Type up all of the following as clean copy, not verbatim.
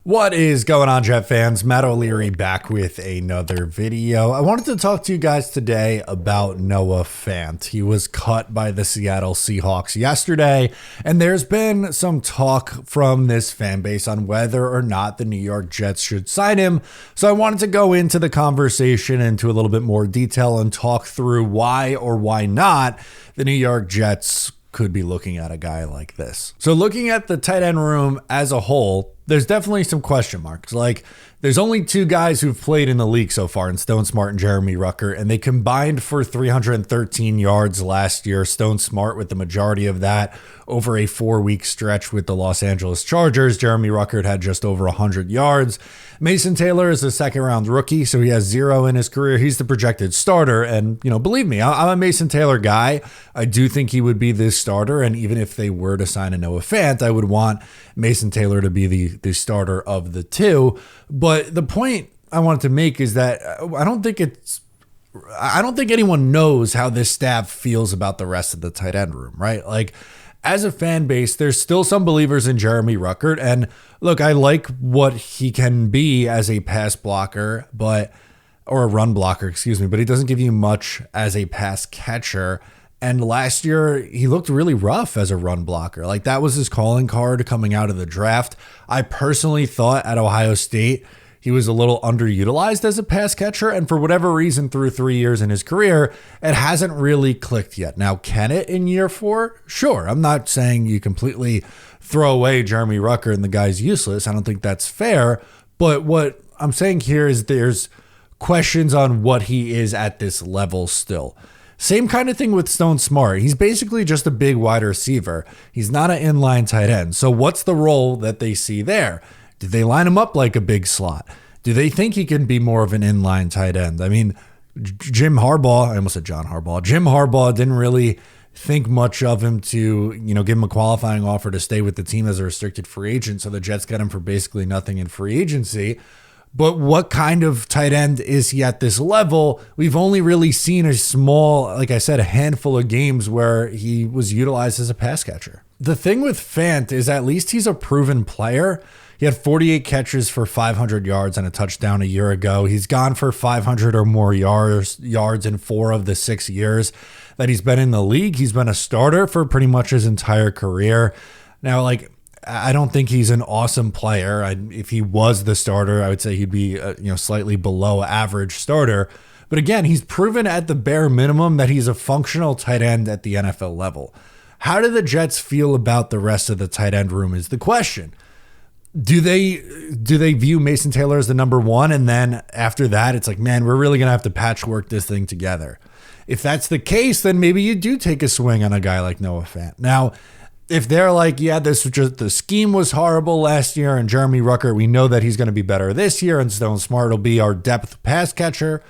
What is going on, Jet fans? Matt O'Leary back with another video. I wanted to talk to you guys today about Noah Fant. He was cut by the Seattle Seahawks yesterday, and there's been some talk from this fan base on whether or not the New York Jets should sign him. So I wanted to go into the conversation into a little bit more detail and talk through why or why not the New York Jets could be looking at a guy like this. So looking at the tight end room as a whole, there's definitely some question marks. Like, there's only two guys who've played in the league so far, in Stone Smart and Jeremy Ruckert, and they combined for 313 yards last year. Stone Smart with the majority of that over a 4-week stretch with the Los Angeles Chargers. Jeremy Ruckert had just over 100 yards. Mason Taylor is a second-round rookie, so he has 0 in his career. He's the projected starter, and, believe me, I'm a Mason Taylor guy. I do think he would be this starter, and even if they were to sign a Noah Fant, I would want Mason Taylor to be the starter of the two. But the point I wanted to make is that I don't think anyone knows how this staff feels about the rest of the tight end room, right? Like, as a fan base, there's still some believers in Jeremy Ruckert. And look, I like what he can be as a pass blocker, or a run blocker, but he doesn't give you much as a pass catcher. And last year, he looked really rough as a run blocker. Like, that was his calling card coming out of the draft. I personally thought at Ohio State, he was a little underutilized as a pass catcher, and for whatever reason, through 3 years in his career, it hasn't really clicked yet. Now, can it in year 4? Sure. I'm not saying you completely throw away Jeremy Ruckert and the guy's useless. I don't think that's fair. But what I'm saying here is there's questions on what he is at this level still. Same kind of thing with Stone Smart. He's basically just a big wide receiver. He's not an inline tight end. So what's the role that they see there? Do they line him up like a big slot? Do they think he can be more of an inline tight end? I mean, Jim Harbaugh didn't really think much of him to, give him a qualifying offer to stay with the team as a restricted free agent. So the Jets got him for basically nothing in free agency. But what kind of tight end is he at this level? We've only really seen a small, like I said, a handful of games where he was utilized as a pass catcher. The thing with Fant is at least he's a proven player. He had 48 catches for 500 yards and a touchdown a year ago. He's gone for 500 or more yards in 4 of the 6 years that he's been in the league. He's been a starter for pretty much his entire career. Now, I don't think he's an awesome player. If he was the starter, I would say he'd be slightly below average starter. But again, he's proven at the bare minimum that he's a functional tight end at the NFL level. How do the Jets feel about the rest of the tight end room is the question. Do they view Mason Taylor as the number one, and then after that, it's like, man, we're really going to have to patchwork this thing together? If that's the case, then maybe you do take a swing on a guy like Noah Fant. Now, if they're like, yeah, this was just the scheme was horrible last year, and Jeremy Ruckert, we know that he's going to be better this year, and Stone Smart will be our depth pass catcher,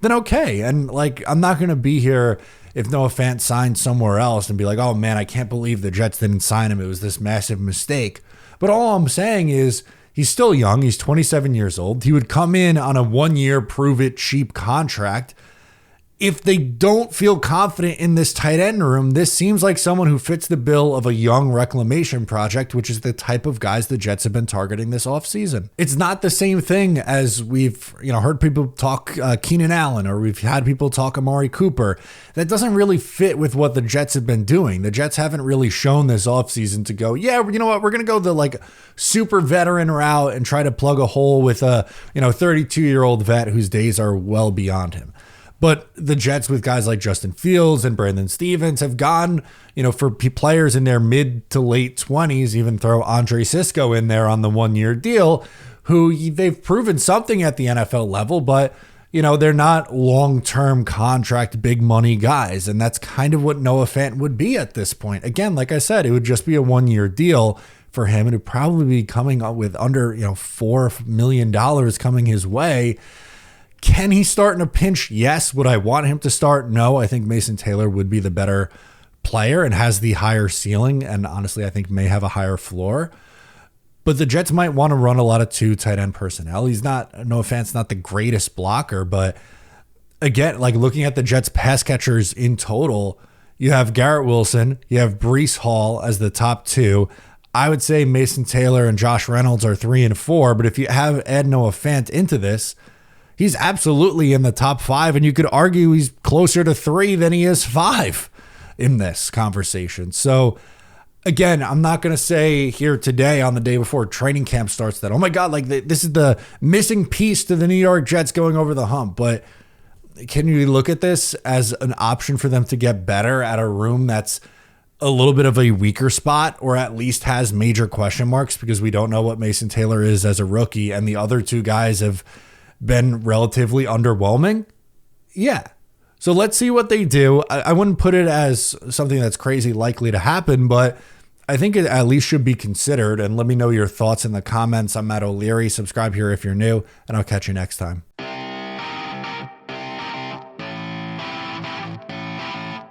then okay. And I'm not going to be here if Noah Fant signed somewhere else and be like, oh man, I can't believe the Jets didn't sign him. It was this massive mistake. But all I'm saying is he's still young. He's 27 years old. He would come in on a 1-year prove-it cheap contract. If they don't feel confident in this tight end room, this seems like someone who fits the bill of a young reclamation project, which is the type of guys the Jets have been targeting this offseason. It's not the same thing as we've heard people talk Keenan Allen, or we've had people talk Amari Cooper. That doesn't really fit with what the Jets have been doing. The Jets haven't really shown this offseason to go, yeah, you know what, we're going to go the super veteran route and try to plug a hole with a 32-year-old vet whose days are well beyond him. But the Jets with guys like Justin Fields and Brandon Stevens have gone, for players in their mid to late 20s, even throw Andre Sisco in there on the 1-year deal, who they've proven something at the NFL level, but, they're not long-term contract, big money guys. And that's kind of what Noah Fant would be at this point. Again, like I said, it would just be a 1-year deal for him. It would probably be coming up with under, $4 million coming his way. Can he start in a pinch? Yes. Would I want him to start? No. I think Mason Taylor would be the better player and has the higher ceiling, and honestly, I think may have a higher floor. But the Jets might want to run a lot of 2 tight end personnel. Noah Fant's not the greatest blocker, but again, looking at the Jets pass catchers in total, you have Garrett Wilson, you have Breece Hall as the top 2. I would say Mason Taylor and Josh Reynolds are 3 and 4. But if you add Noah Fant into this, he's absolutely in the top 5. And you could argue he's closer to 3 than he is 5 in this conversation. So again, I'm not going to say here today on the day before training camp starts that, oh my God, like this is the missing piece to the New York Jets going over the hump. But can you look at this as an option for them to get better at a room that's a little bit of a weaker spot, or at least has major question marks, because we don't know what Mason Taylor is as a rookie and the other two guys have been relatively underwhelming? Yeah. So let's see what they do. I wouldn't put it as something that's crazy likely to happen, but I think it at least should be considered. And let me know your thoughts in the comments. I'm Matt O'Leary. Subscribe here if you're new, and I'll catch you next time.